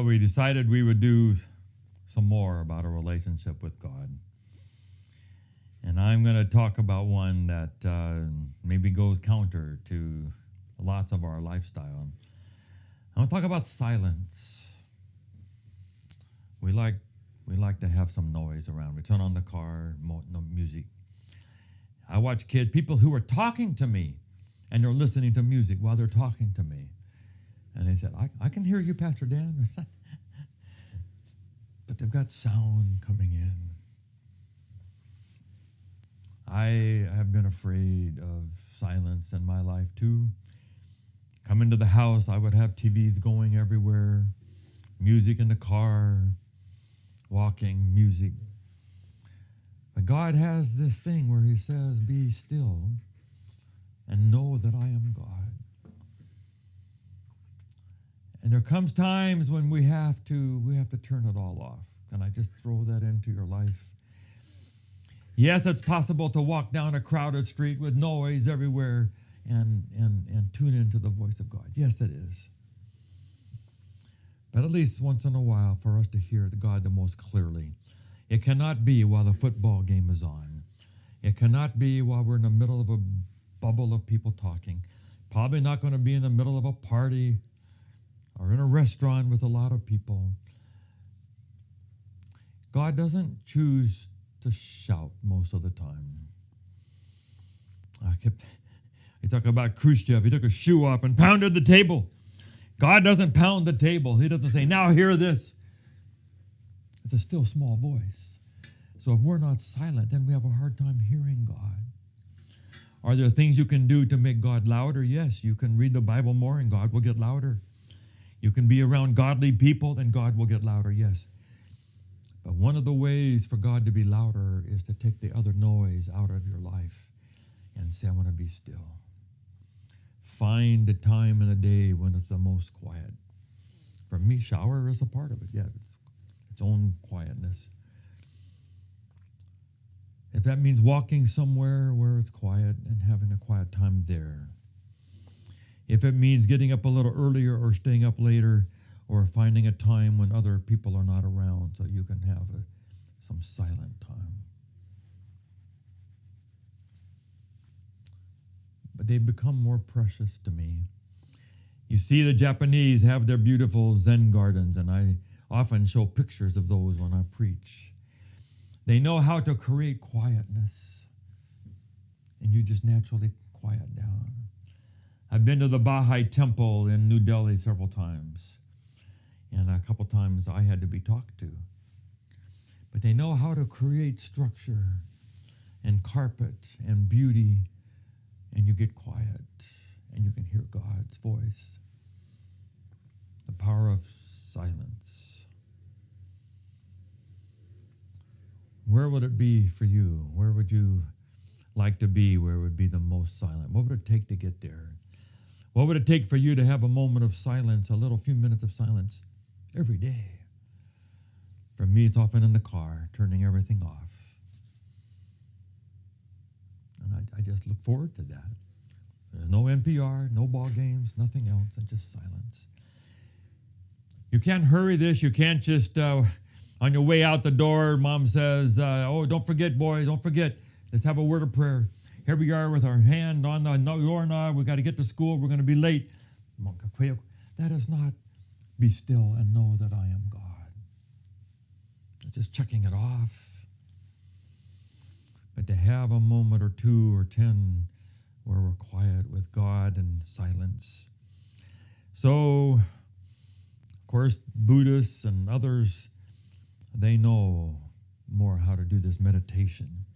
Well, we decided we would do some more about a relationship with God. And I'm going to talk about one that maybe goes counter to lots of our lifestyle. I want to talk about silence. We like to have some noise around. We turn on the car, no music. I watch kids, people who are talking to me, and they're listening to music while they're talking to me. And they said, I can hear you, Pastor Dan. But they've got sound coming in. I have been afraid of silence in my life too. Come into the house, I would have TVs going everywhere, music in the car, walking, music. But God has this thing where he says, be still and know that I am God. And there comes times when we have to turn it all off. Can I just throw that into your life? Yes, it's possible to walk down a crowded street with noise everywhere and tune into the voice of God. Yes, it is. But at least once in a while for us to hear God the most clearly. It cannot be while the football game is on. It cannot be while we're in the middle of a bubble of people talking. Probably not going to be in the middle of a party or in a restaurant with a lot of people. God doesn't choose to shout most of the time. He talked about Khrushchev. He took a shoe off and pounded the table. God doesn't pound the table. He doesn't say, now hear this. It's a still small voice. So if we're not silent, then we have a hard time hearing God. Are there things you can do to make God louder? Yes, you can read the Bible more and God will get louder. You can be around godly people and God will get louder, yes. But one of the ways for God to be louder is to take the other noise out of your life and say, I want to be still. Find the time in the day when it's the most quiet. For me, shower is a part of it. Yeah, its own quietness. If that means walking somewhere where it's quiet and having a quiet time there. If it means getting up a little earlier or staying up later or finding a time when other people are not around so you can have some silent time. But they've become more precious to me. You see, the Japanese have their beautiful Zen gardens, and I often show pictures of those when I preach. They know how to create quietness, and you just naturally quiet down. I've been to the Baha'i Temple in New Delhi several times, and a couple times I had to be talked to. But they know how to create structure and carpet and beauty, and you get quiet, and you can hear God's voice. The power of silence. Where would it be for you? Where would you like to be? Where would be the most silent? What would it take to get there? What would it take for you to have a moment of silence, a little few minutes of silence every day? For me, it's often in the car, turning everything off. And I just look forward to that. There's no NPR, no ball games, nothing else, and just silence. You can't hurry this. You can't just, on your way out the door, Mom says, oh, don't forget, boys, don't forget. Let's have a word of prayer. Here we are with our hand on the doorknob. We've got to get to school. We're going to be late. That is not be still and know that I am God. It's just checking it off. But to have a moment or 2 or 10 where we're quiet with God and silence. So, of course, Buddhists and others, they know more how to do this meditation.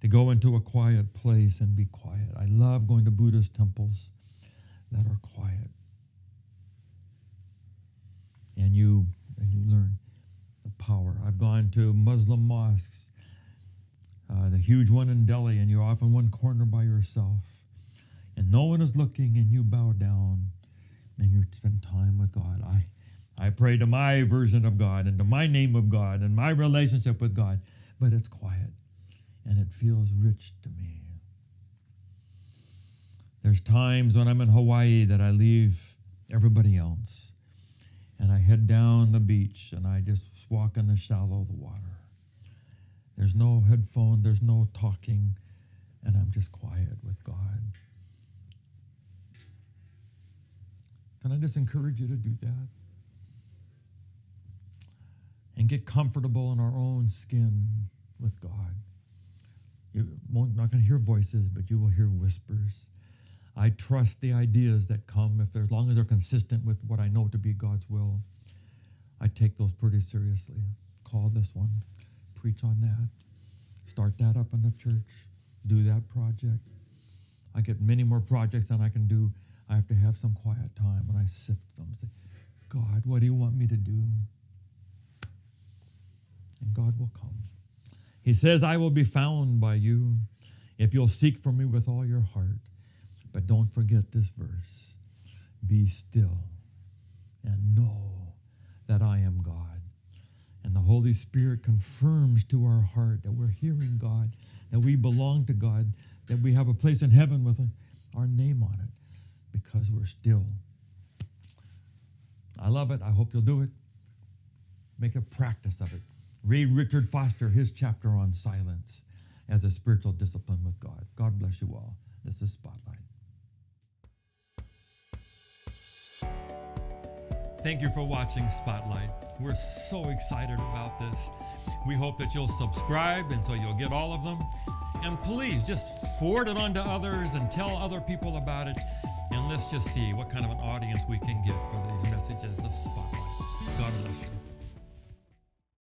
To go into a quiet place and be quiet. I love going to Buddhist temples that are quiet. And you learn the power. I've gone to Muslim mosques, the huge one in Delhi, and you're off in one corner by yourself. And no one is looking, and you bow down, and you spend time with God. I pray to my version of God, and to my name of God, and my relationship with God, but it's quiet. And it feels rich to me. There's times when I'm in Hawaii that I leave everybody else. and I head down the beach, and I just walk in the shallow of the water. There's no headphone, there's no talking, and I'm just quiet with God. Can I just encourage you to do that? And get comfortable in our own skin with God. You're not going to hear voices, but you will hear whispers. I trust the ideas that come, as long as they're consistent with what I know to be God's will. I take those pretty seriously. Call this one, preach on that, start that up in the church, do that project. I get many more projects than I can do. I have to have some quiet time when I sift them. Say, God, what do you want me to do? And God will come. He says, I will be found by you if you'll seek for me with all your heart. But don't forget this verse. Be still and know that I am God. And the Holy Spirit confirms to our heart that we're hearing God, that we belong to God, that we have a place in heaven with our name on it because we're still. I love it. I hope you'll do it. Make a practice of it. Read Richard Foster, his chapter on silence as a spiritual discipline with God. God bless you all. This is Spotlight. Thank you for watching Spotlight. We're so excited about this. We hope that you'll subscribe and so you'll get all of them. And please just forward it on to others and tell other people about it. And let's just see what kind of an audience we can get for these messages of Spotlight. God bless you.